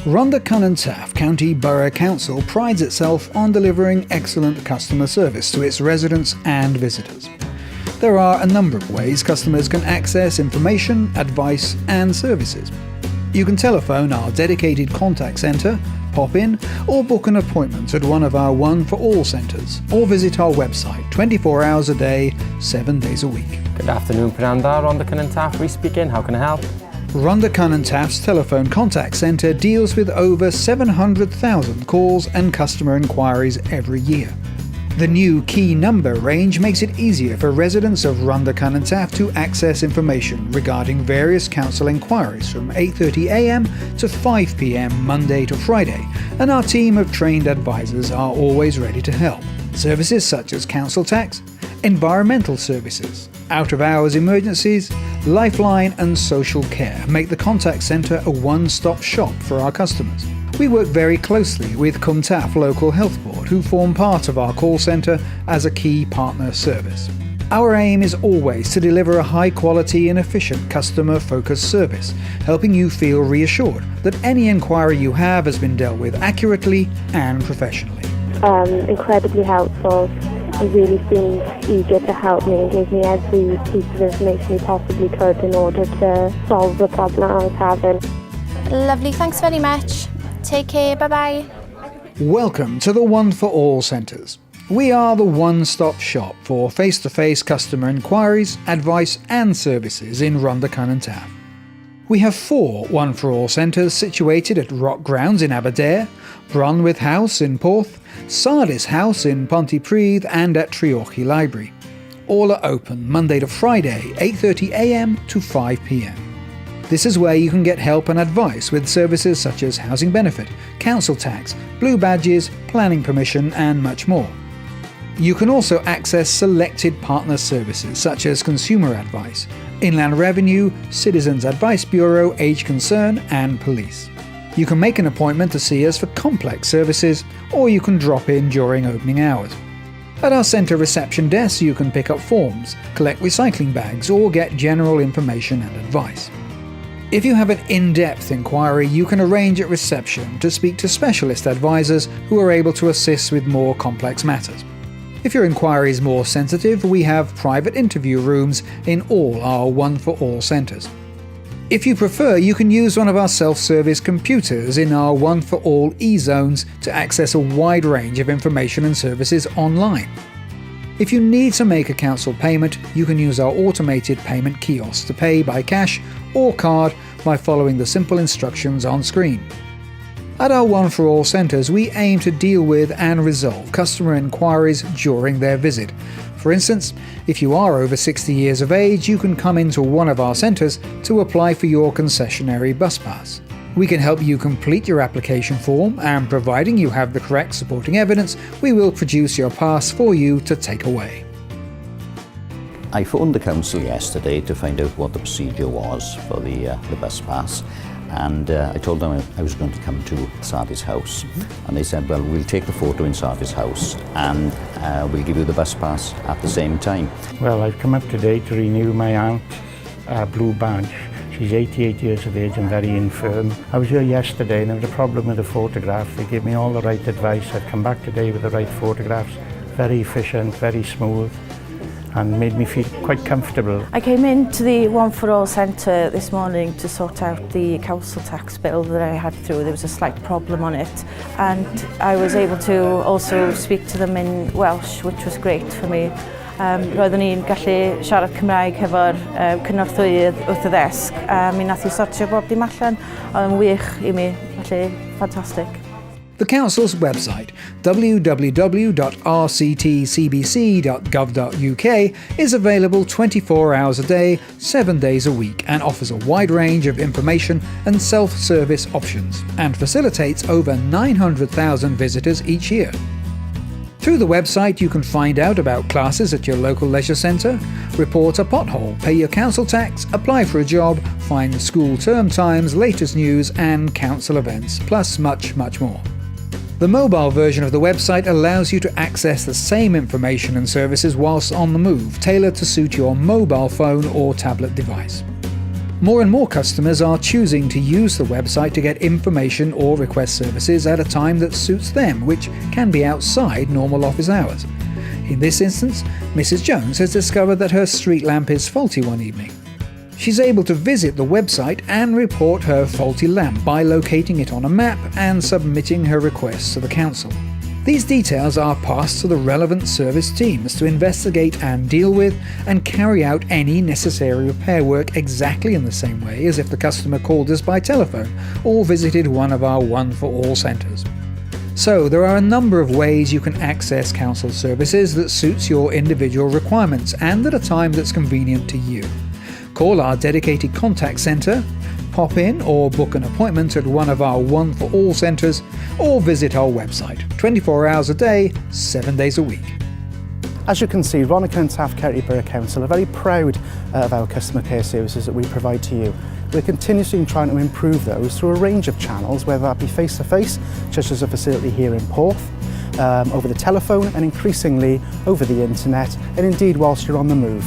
Rhondda Cynon Taf County Borough Council prides itself on delivering excellent customer service to its residents and visitors. There are a number of ways customers can access information, advice and services. You can telephone our dedicated contact centre, pop in, or book an appointment at one of our One for All centres, or visit our website 24 hours a day, 7 days a week. Good afternoon, Prenanda. Rhondda Cynon Taf, Rhys speaking. How can I help? Rhondda Cynon Taf's telephone contact centre deals with over 700,000 calls and customer inquiries every year. The new key number range makes it easier for residents of Rhondda Cynon Taf to access information regarding various council inquiries from 8:30 a.m. to 5 p.m. Monday to Friday, and our team of trained advisors are always ready to help. Services such as council tax, environmental services, out-of-hours emergencies, lifeline and social care make the contact centre a one-stop shop for our customers. We work very closely with Cwm Taf Local Health Board, who form part of our call centre as a key partner service. Our aim is always to deliver a high-quality and efficient customer-focused service, helping you feel reassured that any inquiry you have has been dealt with accurately and professionally. Incredibly helpful. He really seemed eager to help me and gave me every piece of information he possibly could in order to solve the problem I was having. Lovely, thanks very much. Take care, bye-bye. Welcome to the One for All centres. We are the one-stop shop for face-to-face customer inquiries, advice and services in Rhondda Cynon Taf. We have 4 One for All centres situated at Rock Grounds in Aberdare, Bronwydd House in Porth, Sardis House in Pontypridd and at Treorchy Library. All are open Monday to Friday, 8:30 a.m. to 5 p.m. This is where you can get help and advice with services such as housing benefit, council tax, blue badges, planning permission and much more. You can also access selected partner services such as consumer advice, Inland Revenue, Citizens Advice Bureau, Age Concern and Police. You can make an appointment to see us for complex services, or you can drop in during opening hours. At our centre reception desk you can pick up forms, collect recycling bags or get general information and advice. If you have an in-depth inquiry, you can arrange at reception to speak to specialist advisors who are able to assist with more complex matters. If your inquiry is more sensitive, we have private interview rooms in all our One for All centres. If you prefer, you can use one of our self-service computers in our One for All e-zones to access a wide range of information and services online. If you need to make a council payment, you can use our automated payment kiosk to pay by cash or card by following the simple instructions on screen. At our One for All centres, we aim to deal with and resolve customer inquiries during their visit. For instance, if you are over 60 years of age, you can come into one of our centres to apply for your concessionary bus pass. We can help you complete your application form, and providing you have the correct supporting evidence, we will produce your pass for you to take away. I phoned the council yesterday to find out what the procedure was for the bus pass, and I told them I was going to come to Sardis House, and they said, well, we'll take the photo in Sardis House and we'll give you the bus pass at the same time. Well, I've come up today to renew my aunt's blue badge. She's 88 years of age and very infirm. I was here yesterday and there was a problem with the photograph. They gave me all the right advice. I've come back today with the right photographs. Very efficient, very smooth, and made me feel quite comfortable. I came into the One for All centre this morning to sort out the council tax bill that I had through. There was a slight problem on it, and I was able to also speak to them in Welsh, which was great for me. Roeddwn ni'n gallu siarad Cymraeg hefo'r cynorthwyydd wrth y ddesg. Mi nath I sortio bob dim allan, oedd yn wych I mi, felly ffantastig. The Council's website, www.rctcbc.gov.uk, is available 24 hours a day, 7 days a week, and offers a wide range of information and self-service options, and facilitates over 900,000 visitors each year. Through the website you can find out about classes at your local leisure centre, report a pothole, pay your council tax, apply for a job, find school term times, latest news and council events, plus much, much more. The mobile version of the website allows you to access the same information and services whilst on the move, tailored to suit your mobile phone or tablet device. More and more customers are choosing to use the website to get information or request services at a time that suits them, which can be outside normal office hours. In this instance, Mrs. Jones has discovered that her street lamp is faulty one evening. She's able to visit the website and report her faulty lamp by locating it on a map and submitting her request to the council. These details are passed to the relevant service teams to investigate and deal with and carry out any necessary repair work exactly in the same way as if the customer called us by telephone or visited one of our One for All centres. So there are a number of ways you can access council services that suits your individual requirements and at a time that's convenient to you. Call our dedicated contact centre, pop in or book an appointment at one of our One for All centres, or visit our website 24 hours a day, 7 days a week. As you can see, Rhondda Cynon Taf Kerry Borough Council are very proud of our customer care services that we provide to you. We're continuously trying to improve those through a range of channels, whether that be face-to-face, such as a facility here in Porth, over the telephone and increasingly over the internet, and indeed whilst you're on the move.